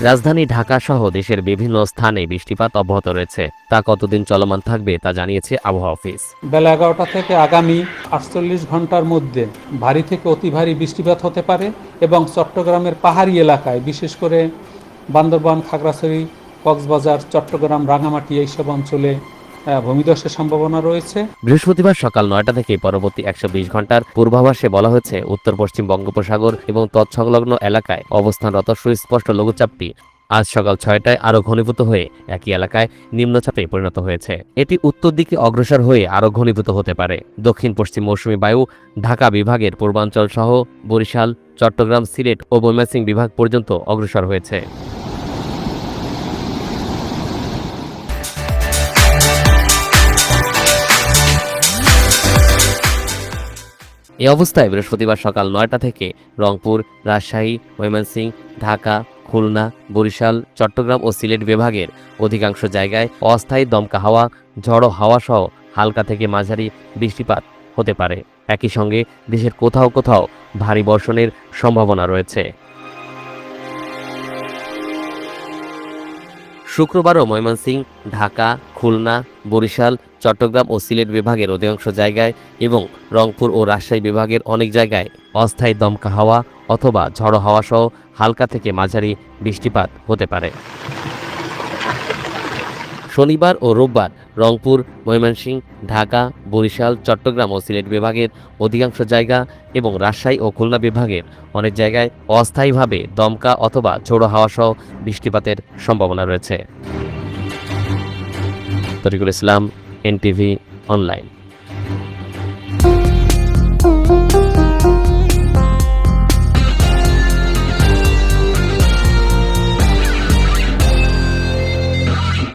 রাজধানী ঢাকা সহ দেশের বিভিন্ন স্থানে বৃষ্টিপাত অব্যাহত রয়েছে। তা কতদিন চলমান থাকবে তা জানিয়েছে আবহাওয়া অফিস। বেলা 11টা থেকে আগামী 48 ঘন্টার মধ্যে ভারী থেকে অতি ভারী বৃষ্টিপাত হতে পারে এবং চট্টগ্রামের পাহাড়ি এলাকায় বিশেষ করে বান্দরবান, খাগড়াছড়ি, কক্সবাজার, চট্টগ্রাম, রাঙামাটি এইসব অঞ্চলে ভূমিধসের সম্ভাবনা রয়েছে। বৃহস্পতিবার সকাল 9টা থেকে পরবর্তী 120 ঘন্টার পূর্বাভাসে বলা হয়েছে, উত্তর পশ্চিম বঙ্গোপসাগর এবং তৎসংলগ্ন এলাকায় অবস্থানরত সুস্পষ্ট লঘুচাপটি আজ সকাল 6টায় আরও ঘনীভূত হয়ে একই এলাকায় নিম্নচাপে পরিণত হয়েছে। এটি উত্তর দিকে অগ্রসর হয়ে আরও ঘনীভূত হতে পারে। দক্ষিণ পশ্চিম মৌসুমী বায়ু ঢাকা বিভাগের পূর্বাঞ্চল সহ বরিশাল, চট্টগ্রাম, সিলেট ও ময়মনসিংহ বিভাগ পর্যন্ত অগ্রসর হয়েছে। এ অবস্থায় বৃহস্পতিবার সকাল 9টা থেকে রংপুর, রাজশাহী, ময়মনসিংহ, ঢাকা, খুলনা, বরিশাল, চট্টগ্রাম ও সিলেট বিভাগের অধিকাংশ জায়গায় অস্থায়ী দমকা হাওয়া, ঝড়ো হাওয়া সহ হালকা থেকে মাঝারি বৃষ্টিপাত হতে পারে। একই সঙ্গে দেশের কোথাও কোথাও ভারী বর্ষণের সম্ভাবনা রয়েছে। শুক্রবারও ময়মনসিংহ, ঢাকা, খুলনা, বরিশাল, চট্টগ্রাম ও সিলেট বিভাগের অধিকাংশ জায়গায় এবং রংপুর ও রাজশাহী বিভাগের অনেক জায়গায় অস্থায়ী দমকা হাওয়া অথবা ঝড়ো হাওয়া সহ হালকা থেকে মাঝারি বৃষ্টিপাত হতে পারে। শনিবার ও রোববার রংপুর, ময়মনসিংহ, ঢাকা, বরিশাল, চট্টগ্রাম ও সিলেট বিভাগের অধিকাংশ জায়গা এবং রাজশাহী ও খুলনা বিভাগের অনেক জায়গায় অস্থায়ীভাবে দমকা অথবা ঝোড়ো হাওয়া সহ বৃষ্টিপাতের সম্ভাবনা রয়েছে। তরিকুল ইসলাম, এনটিভি অনলাইন।